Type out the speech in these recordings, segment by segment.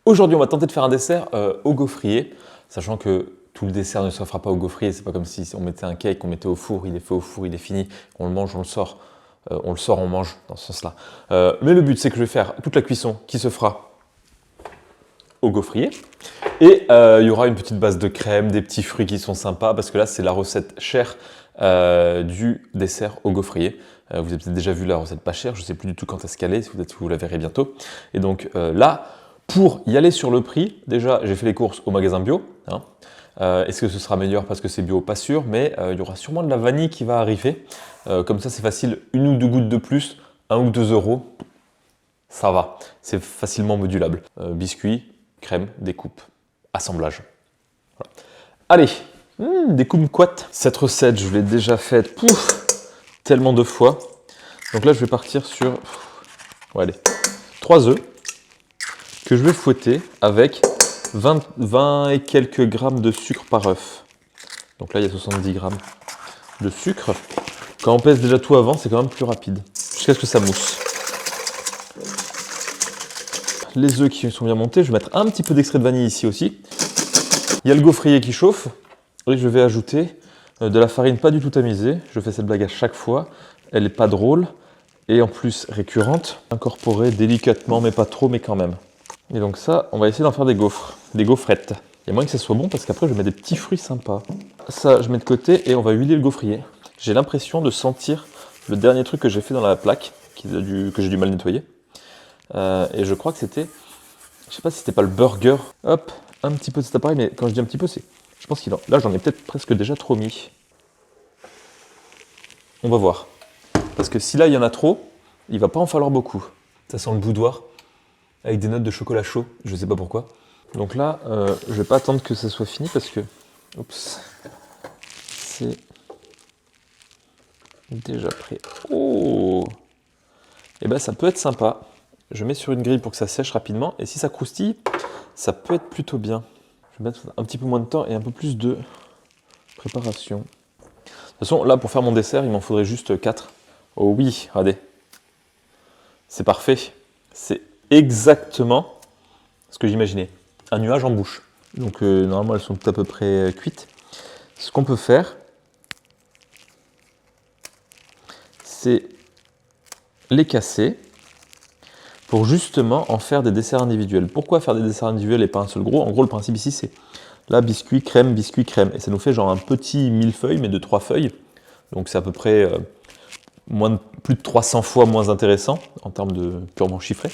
Aujourd'hui, on va tenter de faire un dessert au gaufrier, sachant que tout le dessert ne se fera pas au gaufrier. C'est pas comme si on mettait un cake, on mettait au four, il est fait au four, il est fini, on le mange, on le sort. On mange dans ce sens-là. Mais le but, c'est que je vais faire toute la cuisson qui se fera au gaufrier. Et il y aura une petite base de crème, des petits fruits qui sont sympas, parce que là, c'est la recette chère du dessert au gaufrier. Vous avez peut-être déjà vu la recette pas chère, je ne sais plus du tout quand est-ce qu'elle est, peut-être que vous la verrez bientôt. Et donc là, pour y aller sur le prix, déjà, j'ai fait les courses au magasin bio. Hein. Est-ce que ce sera meilleur parce que c'est bio? Pas sûr, mais il y aura sûrement de la vanille qui va arriver. Comme ça, c'est facile, 1 ou 2 gouttes de plus, 1 ou 2 euros, ça va. C'est facilement modulable. Biscuits, crème, découpe, assemblage. Voilà. Allez, des kumquats. Cette recette, je l'ai déjà faite tellement de fois. Donc là, je vais partir sur 3 œufs que je vais fouetter avec 20 et quelques grammes de sucre par œuf. Donc là, il y a 70 grammes de sucre. Quand on pèse déjà tout avant, c'est quand même plus rapide. Jusqu'à ce que ça mousse. Les œufs qui sont bien montés, je vais mettre un petit peu d'extrait de vanille ici aussi. Il y a le gaufrier qui chauffe. Et je vais ajouter de la farine pas du tout tamisée. Je fais cette blague à chaque fois. Elle n'est pas drôle et en plus récurrente. Incorporer délicatement, mais pas trop, mais quand même. Et donc ça, on va essayer d'en faire des gaufres, des gaufrettes. Il y a moyen que ça soit bon parce qu'après je vais mettre des petits fruits sympas. Ça, je mets de côté et on va huiler le gaufrier. J'ai l'impression de sentir le dernier truc que j'ai fait dans la plaque, que j'ai du mal nettoyer. Et je crois que c'était, je sais pas si c'était pas le burger. Hop, un petit peu de cet appareil, mais quand je dis un petit peu, c'est, je pense qu'il en, là j'en ai peut-être presque déjà trop mis. On va voir. Parce que si là il y en a trop, il va pas en falloir beaucoup. Ça sent le boudoir. Avec des notes de chocolat chaud, je sais pas pourquoi. Donc là, je vais pas attendre que ça soit fini parce que, oups, c'est déjà prêt. Oh, et ben ça peut être sympa. Je mets sur une grille pour que ça sèche rapidement et si ça croustille, ça peut être plutôt bien. Je vais mettre un petit peu moins de temps et un peu plus de préparation. De toute façon, là pour faire mon dessert, il m'en faudrait juste 4. Oh oui, regardez, c'est parfait. C'est exactement ce que j'imaginais, un nuage en bouche. Donc normalement elles sont à peu près cuites. Ce qu'on peut faire, c'est les casser pour justement en faire des desserts individuels. Pourquoi faire des desserts individuels et pas un seul gros? En gros le principe ici c'est là biscuit, crème, et ça nous fait genre un petit millefeuille mais de 3 feuilles. Donc c'est à peu près plus de 300 fois moins intéressant en termes de purement chiffré.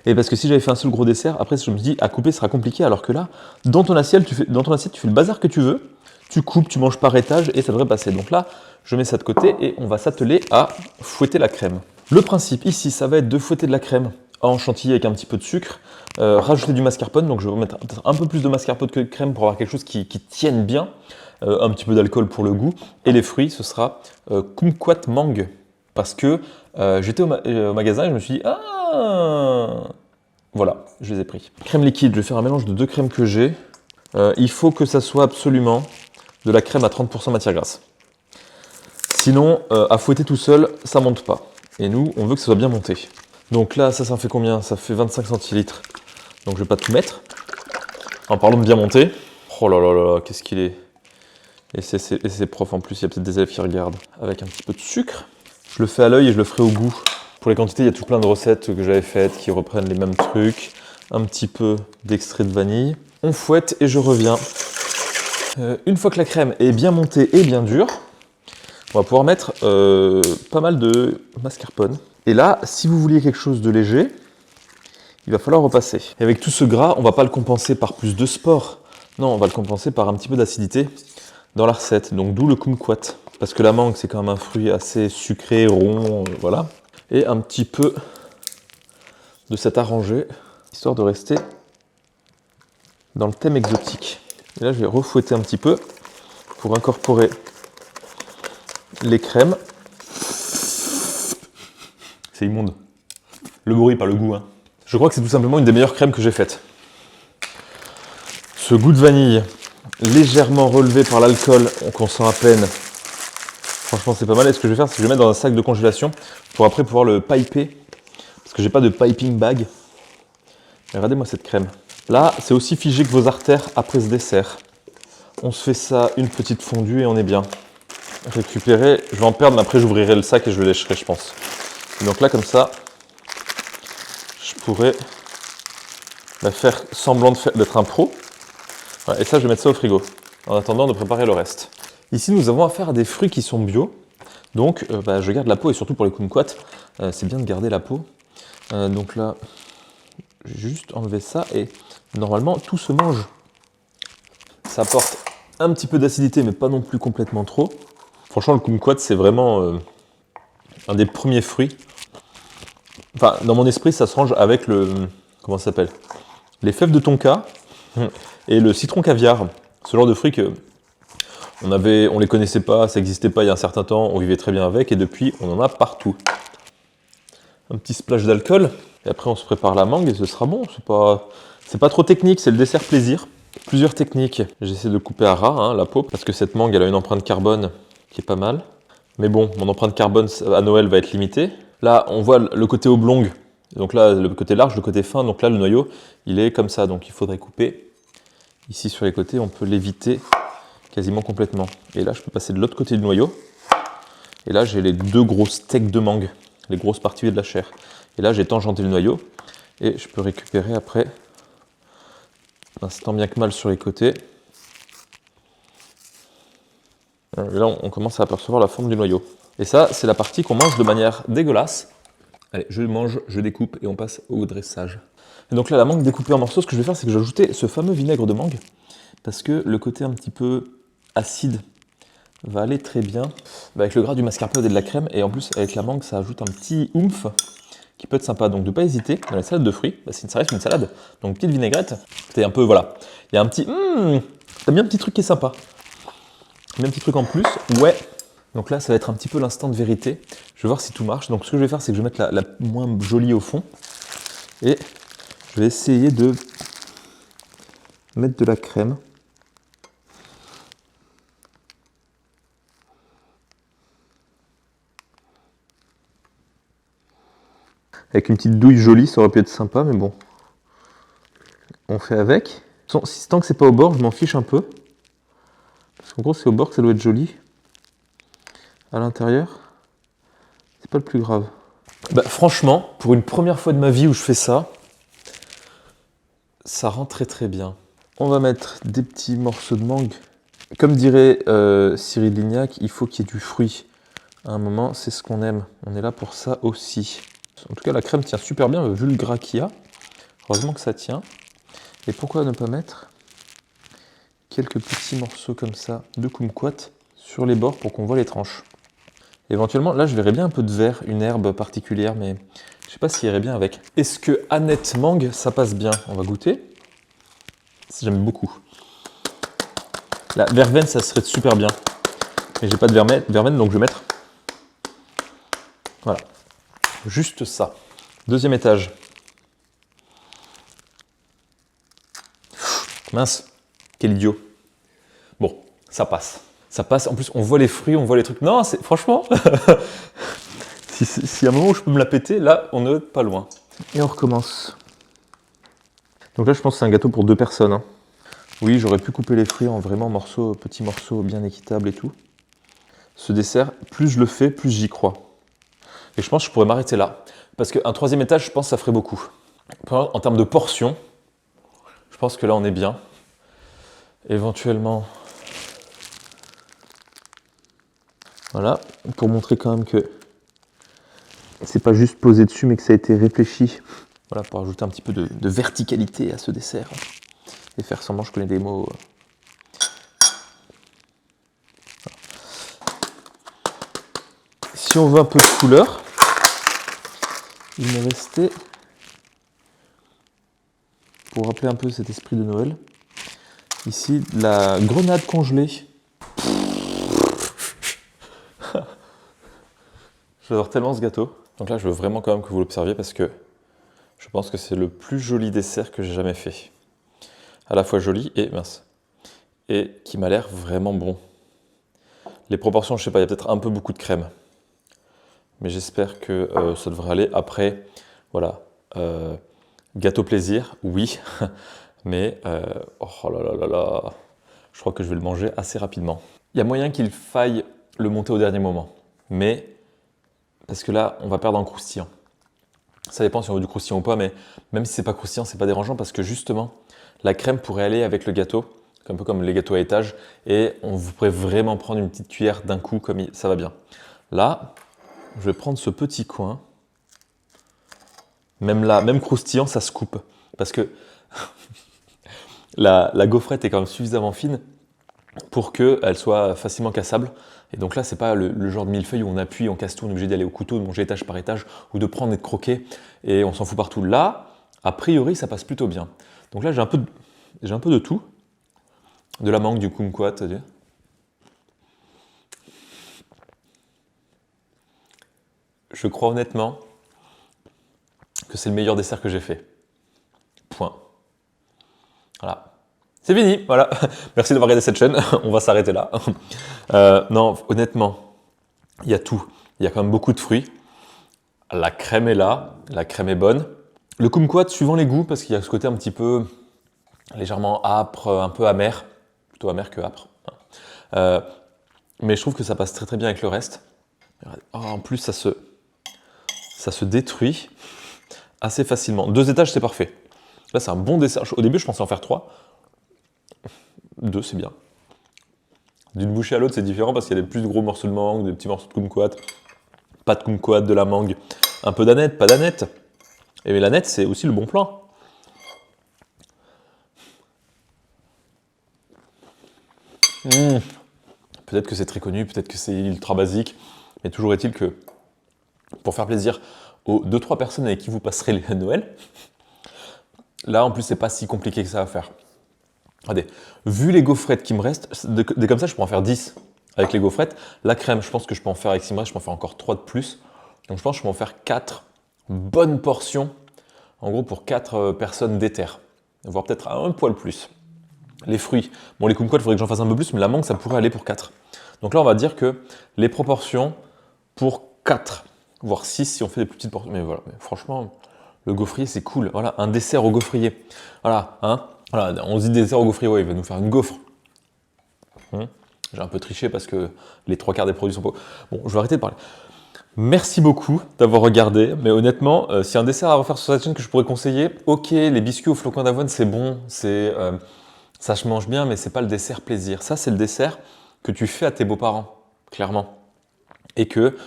Et parce que si j'avais fait un seul gros dessert, après je me dis à couper sera compliqué, alors que là, dans ton assiette, tu fais le bazar que tu veux, tu coupes, tu manges par étage et ça devrait passer. Donc là, je mets ça de côté et on va s'atteler à fouetter la crème. Le principe ici, ça va être de fouetter de la crème en chantilly avec un petit peu de sucre, rajouter du mascarpone, donc je vais mettre un peu plus de mascarpone que de crème pour avoir quelque chose qui tienne bien, un petit peu d'alcool pour le goût, et les fruits, ce sera kumquat mangue, parce que j'étais au magasin et je me suis dit « Ah !» Voilà, je les ai pris. Crème liquide, je vais faire un mélange de 2 crèmes que j'ai. Il faut que ça soit absolument de la crème à 30% matière grasse. Sinon, à fouetter tout seul, ça monte pas. Et nous, on veut que ça soit bien monté. Donc là, ça fait combien? Ça fait 25 centilitres. Donc je vais pas tout mettre. En parlant de bien monter. Oh là là là, qu'est-ce qu'il est. Et c'est prof en plus, il y a peut-être des élèves qui regardent. Avec un petit peu de sucre. Je le fais à l'œil et je le ferai au goût. Pour les quantités, il y a tout plein de recettes que j'avais faites qui reprennent les mêmes trucs. Un petit peu d'extrait de vanille. On fouette et je reviens. Une fois que la crème est bien montée et bien dure, on va pouvoir mettre pas mal de mascarpone. Et là, si vous vouliez quelque chose de léger, il va falloir repasser. Et avec tout ce gras, on ne va pas le compenser par plus de sport. Non, on va le compenser par un petit peu d'acidité dans la recette. Donc d'où le kumquat. Parce que la mangue, c'est quand même un fruit assez sucré, rond, voilà. Et un petit peu de cet arrangé, histoire de rester dans le thème exotique. Et là, je vais refouetter un petit peu pour incorporer les crèmes. C'est immonde. Le bruit, pas le goût. Hein. Je crois que c'est tout simplement une des meilleures crèmes que j'ai faites. Ce goût de vanille, légèrement relevé par l'alcool, qu'on sent à peine. Franchement, c'est pas mal. Et ce que je vais faire, c'est que je vais le mettre dans un sac de congélation pour après pouvoir le piper. Parce que j'ai pas de piping bag. Et regardez-moi cette crème. Là, c'est aussi figé que vos artères après ce dessert. On se fait ça, une petite fondue et on est bien. Récupérer, je vais en perdre, mais après j'ouvrirai le sac et je le lècherai, je pense. Et donc là, comme ça, je pourrais faire semblant d'être un pro. Voilà, et ça, je vais mettre ça au frigo, en attendant de préparer le reste. Ici, nous avons affaire à des fruits qui sont bio. Donc, je garde la peau, et surtout pour les kumquats, c'est bien de garder la peau. Donc là, j'ai juste enlevé ça, et normalement, tout se mange. Ça apporte un petit peu d'acidité, mais pas non plus complètement trop. Franchement, le kumquat, c'est vraiment un des premiers fruits. Enfin, dans mon esprit, ça se range avec le... Comment ça s'appelle? Les fèves de tonka et le citron caviar. Ce genre de fruits que on les connaissait pas, ça n'existait pas il y a un certain temps, on vivait très bien avec, et depuis, on en a partout. Un petit splash d'alcool, et après on se prépare la mangue et ce sera bon. C'est pas trop technique, c'est le dessert plaisir. Plusieurs techniques. J'essaie de couper à ras la peau, parce que cette mangue, elle a une empreinte carbone qui est pas mal. Mais bon, mon empreinte carbone à Noël va être limitée. Là, on voit le côté oblong, donc là, le côté large, le côté fin, donc là, le noyau, il est comme ça, donc il faudrait couper. Ici, sur les côtés, on peut l'éviter quasiment complètement. Et là, je peux passer de l'autre côté du noyau. Et là, j'ai les deux gros steaks de mangue, les grosses parties de la chair. Et là, j'ai tangenté le noyau. Et je peux récupérer après, tant bien que mal sur les côtés. Et là, on commence à apercevoir la forme du noyau. Et ça, c'est la partie qu'on mange de manière dégueulasse. Allez, je mange, je découpe et on passe au dressage. Et donc là, la mangue découpée en morceaux, ce que je vais faire, c'est que je vais ajouter ce fameux vinaigre de mangue. Parce que le côté un petit peu acide va aller très bien avec le gras du mascarpone et de la crème. Et en plus, avec la mangue, ça ajoute un petit oomph qui peut être sympa. Donc, ne pas hésiter, dans la salade de fruits, ça reste une salade. Donc, petite vinaigrette. C'est un peu, voilà. Il y a un petit... t'as bien un petit truc qui est sympa. Bien un petit truc en plus. Ouais. Donc là, ça va être un petit peu l'instant de vérité. Je vais voir si tout marche. Donc, ce que je vais faire, c'est que je vais mettre la moins jolie au fond. Et je vais essayer de mettre de la crème. Avec une petite douille jolie, ça aurait pu être sympa, mais bon. On fait avec. Tant que c'est pas au bord, je m'en fiche un peu. Parce qu'en gros, c'est au bord que ça doit être joli. À l'intérieur, c'est pas le plus grave. Franchement, pour une première fois de ma vie où je fais ça, ça rend très très bien. On va mettre des petits morceaux de mangue. Comme dirait Cyril Lignac, il faut qu'il y ait du fruit. À un moment, c'est ce qu'on aime. On est là pour ça aussi. En tout cas, la crème tient super bien, vu le gras qu'il y a. Heureusement que ça tient. Et pourquoi ne pas mettre quelques petits morceaux comme ça de kumquat sur les bords pour qu'on voit les tranches. Éventuellement, là, je verrais bien un peu de vert, une herbe particulière, mais je sais pas s'il irait bien avec. Est-ce que Annette Mangue, ça passe bien? On va goûter. J'aime beaucoup. La verveine, ça serait super bien. Mais j'ai pas de verveine, donc je vais mettre... Voilà. Juste ça. Deuxième étage. Mince, quel idiot. Bon, ça passe. Ça passe. En plus, on voit les fruits, on voit les trucs. Non, c'est franchement, si à un moment où je peux me la péter, là, on n'est pas loin. Et on recommence. Donc là, je pense que c'est un gâteau pour 2 personnes. Hein. Oui, j'aurais pu couper les fruits en vraiment morceaux, petits morceaux bien équitables et tout. Ce dessert, plus je le fais, plus j'y crois. Et je pense que je pourrais m'arrêter là. Parce qu'un 3e étage, je pense que ça ferait beaucoup. En termes de portions, je pense que là, on est bien. Éventuellement... Voilà, pour montrer quand même que c'est pas juste posé dessus, mais que ça a été réfléchi. Voilà, pour ajouter un petit peu de verticalité à ce dessert. Et faire semblant, je connais des mots. Si on veut un peu de couleur, il m'est resté, pour rappeler un peu cet esprit de Noël, ici, la grenade congelée. J'adore tellement ce gâteau. Donc là, je veux vraiment quand même que vous l'observiez parce que je pense que c'est le plus joli dessert que j'ai jamais fait. À la fois joli et mince. Et qui m'a l'air vraiment bon. Les proportions, je sais pas, il y a peut-être un peu beaucoup de crème. Mais j'espère que ça devrait aller. Après, voilà, Gâteau plaisir, oui, mais oh là là là là, je crois que je vais le manger assez rapidement. Il y a moyen qu'il faille le monter au dernier moment, mais parce que là, on va perdre en croustillant. Ça dépend si on veut du croustillant ou pas, mais même si c'est pas croustillant, c'est pas dérangeant parce que justement, la crème pourrait aller avec le gâteau, un peu comme les gâteaux à étage, et vous pourrez vraiment prendre une petite cuillère d'un coup, comme ça va bien. Là, je vais prendre ce petit coin. Même là, même croustillant, ça se coupe. Parce que la gaufrette est quand même suffisamment fine pour qu'elle soit facilement cassable. Et donc là, c'est pas le genre de millefeuille où on appuie, on casse tout, on est obligé d'aller au couteau, de manger étage par étage, ou de prendre et de croquer, et on s'en fout partout. Là, a priori, ça passe plutôt bien. Donc là, j'ai un peu de tout. De la mangue, du kumquat. Je crois honnêtement que c'est le meilleur dessert que j'ai fait. Point. Voilà. C'est fini, voilà. Merci d'avoir regardé cette chaîne, on va s'arrêter là. Non, honnêtement, il y a tout. Il y a quand même beaucoup de fruits. La crème est là, la crème est bonne. Le kumquat, suivant les goûts, parce qu'il y a ce côté un petit peu légèrement âpre, un peu amer. Plutôt amer que âpre. Mais je trouve que ça passe très très bien avec le reste. Oh, en plus, ça se détruit assez facilement. 2 étages, c'est parfait. Là, c'est un bon dessert. Au début, je pensais en faire 3. 2, c'est bien. D'une bouchée à l'autre, c'est différent parce qu'il y a des plus gros morceaux de mangue, des petits morceaux de kumquat, pas de kumquat, de la mangue, un peu d'aneth, pas d'aneth. Et l'aneth, c'est aussi le bon plan. Peut-être que c'est très connu, peut-être que c'est ultra basique, mais toujours est-il que pour faire plaisir aux 2-3 personnes avec qui vous passerez les Noël, là, en plus, c'est pas si compliqué que ça à faire. Regardez, vu les gaufrettes qui me restent, des comme ça, je peux en faire 10 avec les gaufrettes. La crème, je pense que je peux en faire avec 6 je peux en faire encore 3 de plus. Donc je pense que je peux en faire 4 bonnes portions, en gros pour 4 personnes d'éther, voire peut-être un poil plus. Les fruits, bon les kumquats, il faudrait que j'en fasse un peu plus, mais la mangue, ça pourrait aller pour 4. Donc là, on va dire que les proportions pour 4, voire 6 si on fait des plus petites portions. Mais voilà, mais franchement, le gaufrier, c'est cool. Voilà, un dessert au gaufrier. Voilà, hein. Voilà, on se dit dessert au gaufrier, ouais, il va nous faire une gaufre. J'ai un peu triché parce que les 3 quarts des produits sont pas... Bon, je vais arrêter de parler. Merci beaucoup d'avoir regardé, mais honnêtement, s'il y a un dessert à refaire sur cette chaîne que je pourrais conseiller, ok, les biscuits au flocon d'avoine, c'est bon, ça se mange bien, mais c'est pas le dessert plaisir. Ça, c'est le dessert que tu fais à tes beaux-parents, clairement. Et que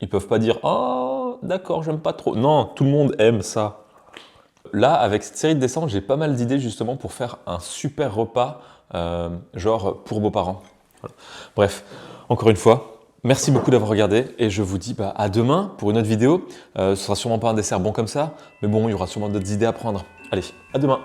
ils peuvent pas dire « Oh, d'accord, j'aime pas trop ». Non, tout le monde aime ça. Là, avec cette série de dessins, j'ai pas mal d'idées justement pour faire un super repas, genre pour beaux-parents. Voilà. Bref, encore une fois, merci beaucoup d'avoir regardé et je vous dis à demain pour une autre vidéo. Ce sera sûrement pas un dessert bon comme ça, mais bon, il y aura sûrement d'autres idées à prendre. Allez, à demain!